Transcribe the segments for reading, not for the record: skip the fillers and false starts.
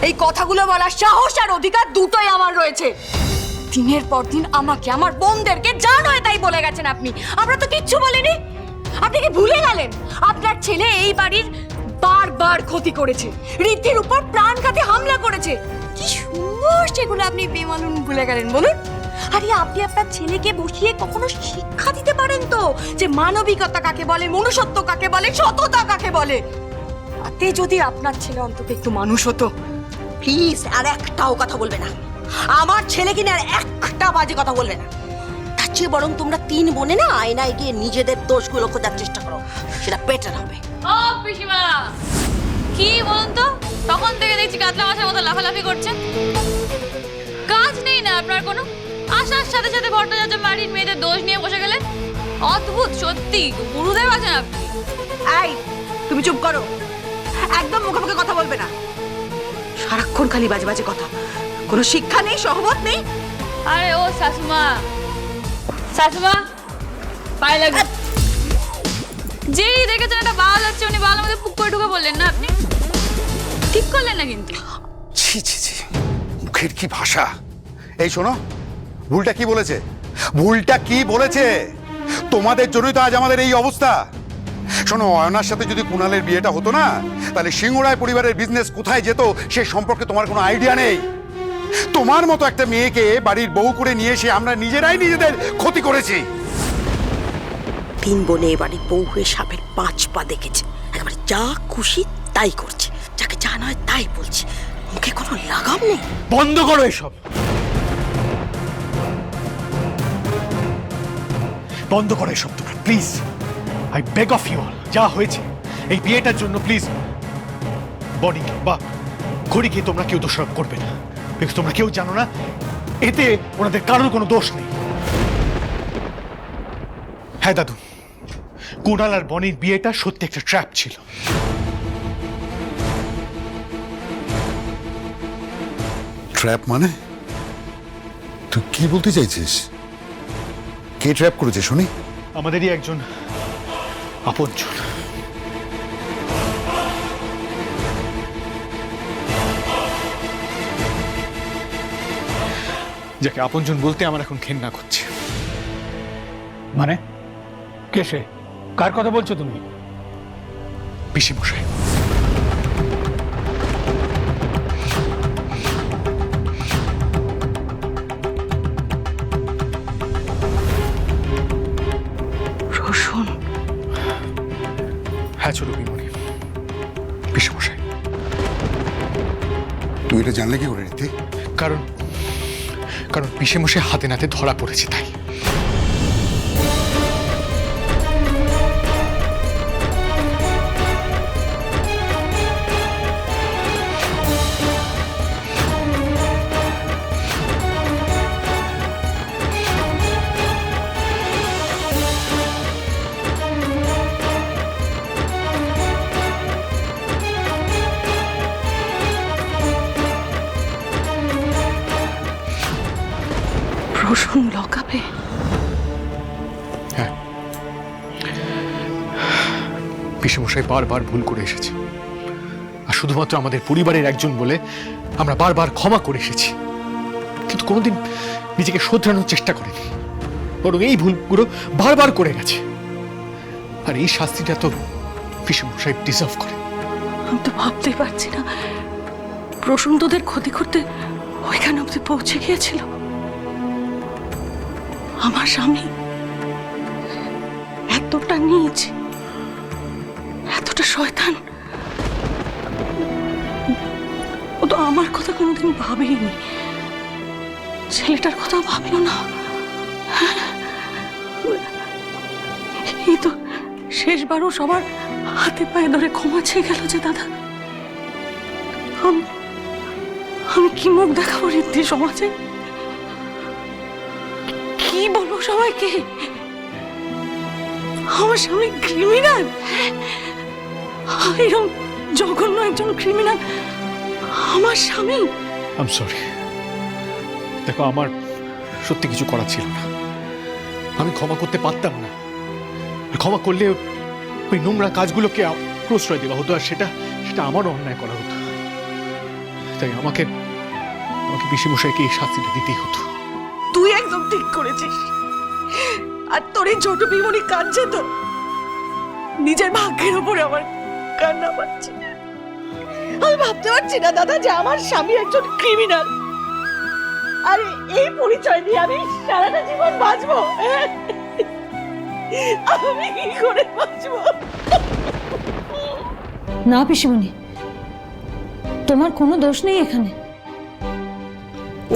এই কথাগুলো বলার সাহস আর অধিকার দুটোই আমার রয়েছে। দিনের পর দিন আমাকে, আমার বোনদেরকে যা নয় তাই বলে গেছেন আপনি। আমরা তো কিচ্ছু বলিনি। আপনি কি ভুলে গেলেন আপনার ছেলে এই বাড়ির বারবার ক্ষতি করেছে, ঋদ্ধির উপর প্রাণঘাতী হামলা করেছে? কি সুন্দর সেগুলো আপনি বেমালুম ভুলে গেলেন বলুন। আরে আপনি আপনার ছেলেকে বসিয়ে কখনো শিক্ষা দিতে পারেন তো, যে মানবিকতা কাকে বলে, মনুষ্যত্ব কাকে বলে, সততা কাকে বলে। তাতে যদি আপনার ছেলে অন্তত একটু মানুষ হতো। প্লিজ আর একটাও কথা বলবে না, আমার ছেলে কিনে আর একটা বাজে কথা বলবে না। তার চেয়ে বরং তোমরা তিন বোনে না আয়নায় গিয়ে নিজেদের দোষগুলো খোঁজার চেষ্টা করো, সেটা বেটার হবে। ও পিসিমা, কি বলুন তো, তখন থেকে দেখছি কাতলা মাছের মতো লাফালাফি করছেন। কাজ নেই না আপনার কোনো? আসার সাথে সাথে ভট্টাচার্য বাড়ির মেয়েদের দোষ নিয়ে বসে গেলেন। অদ্ভুত সত্যি, গুরুদেব আছেন আপনি। এই তুমি চুপ করো, একদম মুখে মুখে কথা বলবে না। সারাক্ষণ খালি বাজে বাজে কথা, কোনো শিক্ষা নেই, সহমত নেই। আরে ও শাশুমা, শাশুমা পায়ে লাগবে। যেই দেখেছেন একটা বাল হচ্ছে, উনি বালের মধ্যে পুক করে ঢুকে বললেন না আপনি? ঠিক করলেন না কিন্তু। ছি ছি ছি, মুখের কি ভাষা! এই শোনো, ভুলটা কি বলেছে? ভুলটা কি বলেছে? তোমাদের জন্যই তো আজ আমাদের এই অবস্থা। শোনো, অয়নার সাথে যদি কুণালের বিয়েটা হতো না, তাহলে সিংহরায় পরিবারের বিজনেস কোথায় যেত সে সম্পর্কে তোমার কোনো আইডিয়া নেই। তোমার মতো একটা মেয়েকে বাড়ির বউ করে নিয়ে এসে আমরা নিজেরাই নিজেদের ক্ষতি করেছি। তিন বোনে এ বাড়ির বউ হয়ে সাপের 5 পা দেখেছে, একেবারে যা খুশি তাই করছে, যাকে যা নয় তাই বলছে, মুখে কোনো লাগাম নেই। বন্ধ করো এসব, বন্ধ করো এসব তোমরা, please. I beg of you all. যা হয়েছে এই বিয়েটার জন্য প্লিজ বনিকে বা ঘড়িকে তোমরা কেউ দোষারোপ করবে না, বিকজ তোমরা কেউ জানো না এতে ওনাদের কারোর কোনো দোষ নেই। হ্যাঁ দাদু, কুণাল আর বনির বিয়েটা সত্যি একটা ট্র্যাপ ছিল। ট্র্যাপ মানে? তুই কি বলতে চাইছিস? কে ট্র্যাপ করেছে শুনি? আমাদেরই একজন আপনজন। যাকে আপনজন বলতে আমার এখন ঘেন্না করছে। মানে কে সে? কার কথা বলছো তুমি? পিসিমশাই। রোশন? হ্যাঁ চলো বিমনি, পিসিমশাই। তুই এটা জানলে কি করে রীতি? কারণ কারণ পিসিমশাই হাতে নাতে ধরা পড়েছে তাই। রোশন লকাবে? হ্যাঁ, পিসিমশাই বারবার ভুল করে এসেছে, আর শুধুমাত্র আমাদের পরিবারের একজন বলে আমরা বারবার ক্ষমা করে এসেছি, কিন্তু কোনোদিন নিজেকে শোধরানোর চেষ্টা করেনি, বরং এই ভুলগুলো বারবার করে গেছে। আর এই শাস্তিটা তো পিসিমশাই ডিজার্ভ করে। আমি তো ভাবতেই পারছি না রোশন তোদের ক্ষতি করতে ওইখানে অব্দি পৌঁছে গিয়েছিল। আমার স্বামী এতটা নীচ, এতটা শয়তান, ও তো আমার কথা কোনোদিন ভাবেইনি, ছেলেটার কথা ভাবলো না। এই তো শেষবারও সবার হাতে পায়ে ধরে ক্ষমা চেয়ে গেল যে দাদা। আমি কি মুখ দেখাবো ঋদ্ধি সমাজে? কি বলবো সবাইকে? আমার স্বামী ক্রিমিনাল, এরকম জঘন্য একজন ক্রিমিনাল আমার স্বামী। I am sorry. দেখো, আমার সত্যি কিছু করার ছিল না, আমি ক্ষমা করতে পারতাম না। ক্ষমা করলে ওই নোংরা কাজগুলোকে প্রশ্রয় দেওয়া হতো, আর সেটা আমারও অন্যায় করা হতো। তাই আমাকে পিসিমশাইকে এই শাস্তিটা দিতেই হতো। তুই একদম ঠিক করেছিস। আর তোর এই ছোট বিমনি কাঁদছে তো, নিজের ভাগ্যের উপরে আমার কান্না পাচ্ছে। আমি ভাবতে পারছি না দাদা যে আমার স্বামী একজন ক্রিমিনাল, আর এই পরিচয় দিয়ে আমি সারাটা জীবন বাঁচবো। আমি কি করে বাঁচবো? না পিসিমণি, তোমার কোনো দোষ নেই এখানে।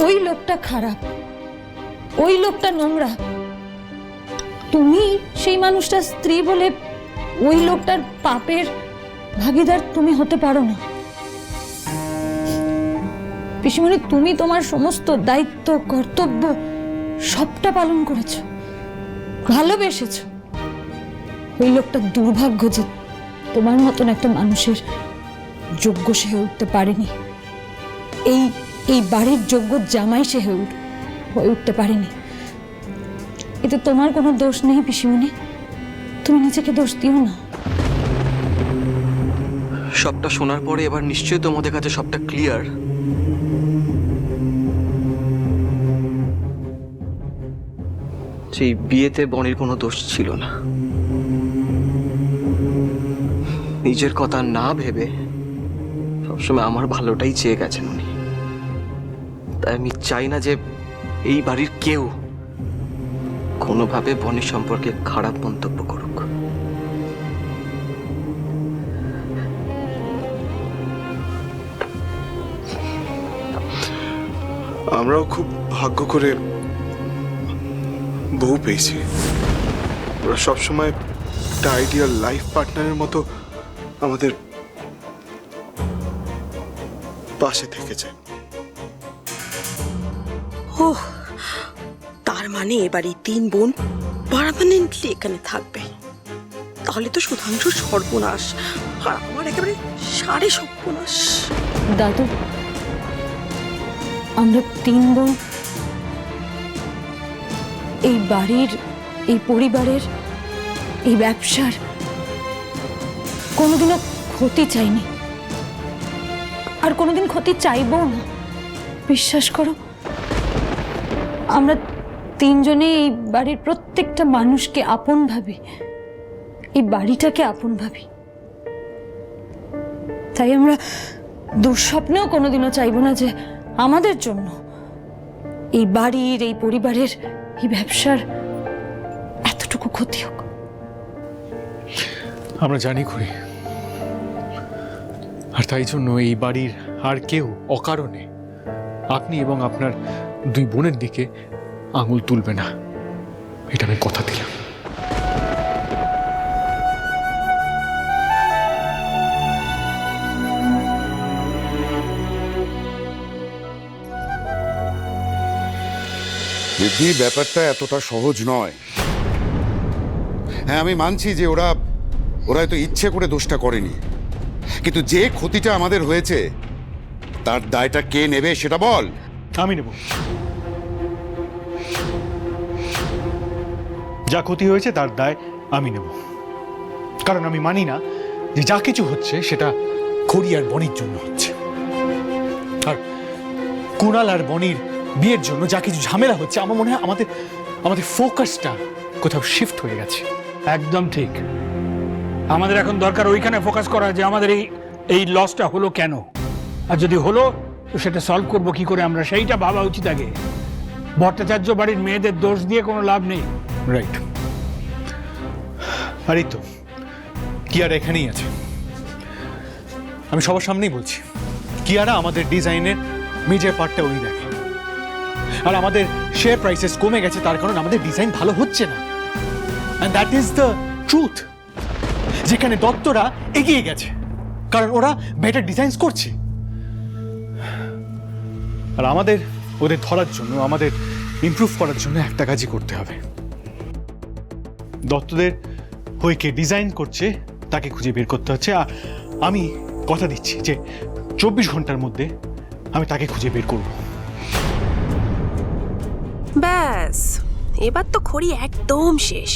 ওই লোকটা খারাপ, ওই লোকটা নোংরা। তুমি সেই মানুষটার স্ত্রী বলে ওই লোকটার পাপের ভাগীদার তুমি হতে পারো না। পিসিমণি, তুমি তোমার সমস্ত দায়িত্ব কর্তব্য সবটা পালন করেছো, ভালোবেসেছো। ওই লোকটা দুর্ভাগ্য যে তোমার মতন একটা মানুষের যোগ্য সে হয়ে উঠতে পারেনি। এই বাড়ির যোগ্য জামাই সে হয়ে উঠতে পারেনি। এতে তোমার কোনো দোষ নেই পিসিমণি, তুমি নিজেকে দোষ দিও না। সবটা শোনার পরে এবার নিশ্চয়ই তোমাদের কাছে সবটা ক্লিয়ার। সেই বিয়েতে বনির কোনো দোষ ছিল না। নিজের কথা না ভেবে সবসময় আমার ভালোটাই চেয়ে গেছেন উনি। তাই আমি চাই না যে এই বাড়ির কেউ কোনোভাবে বনির সম্পর্কে খারাপ মন্তব্য করুক। আমরাও খুব ভাগ্য করে বউ পেয়েছি। ওরা সবসময় একটা আইডিয়াল লাইফ পার্টনারের মতো আমাদের পাশে থেকেছে। ও, তার মানে এবারে 3 বোন পার্মানেন্টলি এখানে থাকবে। তাহলে তো সুধাংশুর সর্বনাশ, আর আমার একেবারে সাড়ে সর্বনাশ। দাদু, আমরা 3 বোন এই বাড়ির, এই পরিবারের, এই ব্যবসার কোনোদিনও ক্ষতি চাইনি, আর কোনোদিন ক্ষতি চাইবো না। বিশ্বাস করো, আমরা 3 জনে এই বাড়ির প্রত্যেকটা মানুষকে আপন ভাবি, এই বাড়িটাকে আপন ভাবি। তাই আমরা দুঃস্বপ্নেও কোনোদিনও চাইবো না যে আমাদের জন্য এই বাড়ির, এই পরিবারের, এই ব্যবসার এতটুকু ক্ষতি হোক। আমরা জানি করি, আর তাই জন্য এই বাড়ির আর কেউ অকারণে আপনি এবং আপনার 2 বোনের দিকে আঙুল তুলবে না, এটা আমি কথা দিলাম। দিদি, ব্যাপারটা এতটা সহজ নয়। হ্যাঁ, আমি মানছি যে ওরা হয়তো ইচ্ছে করে দোষটা করেনি, কিন্তু যে ক্ষতিটা আমাদের হয়েছে তার দায়টা কে নেবে সেটা বল। আমি নেব। যা ক্ষতি হয়েছে তার দায় আমি নেব, কারণ আমি মানি না যে যা কিছু হচ্ছে সেটা খড়ি আর বনির জন্য হচ্ছে। আর কুণাল আর বনির বিয়ের জন্য যা কিছু ঝামেলা হচ্ছে, আমার মনে হয় আমাদের ফোকাসটা কোথাও শিফট হয়ে গেছে। একদম ঠিক। আমাদের এখন দরকার ওইখানে ফোকাস করা যে আমাদের এই লসটা হলো কেন, আর যদি হলো তো সেটা সলভ করবো কি করে আমরা, সেইটা ভাবা উচিত আগে। ভট্টাচার্য বাড়ির মেয়েদের দোষ দিয়ে কোনো লাভ নেই। রাইট। আর এই তো কিয়ারা এখানেই আছে। আমি সবার সামনেই বলছি, কিয়ারা আমাদের ডিজাইনের মেজর পার্টটা উনি দেখে, আর আমাদের শেয়ার প্রাইসেস কমে গেছে তার কারণ আমাদের ডিজাইন ভালো হচ্ছে না। And that is the truth. যেখানে দত্তরা এগিয়ে গেছে কারণ ওরা বেটার ডিজাইনস করছে, আর আমাদের ওদের ধরার জন্য, আমাদের ইমপ্রুভ করার জন্য একটা কাজই করতে হবে। দত্তদের হয়ে কে ডিজাইন করছে তাকে খুঁজে বের করতে হচ্ছে। আর আমি কথা দিচ্ছি যে 24 ঘন্টার মধ্যে আমি তাকে খুঁজে বের করব। ব্যাস, এবার তো খড়ি একদম শেষ।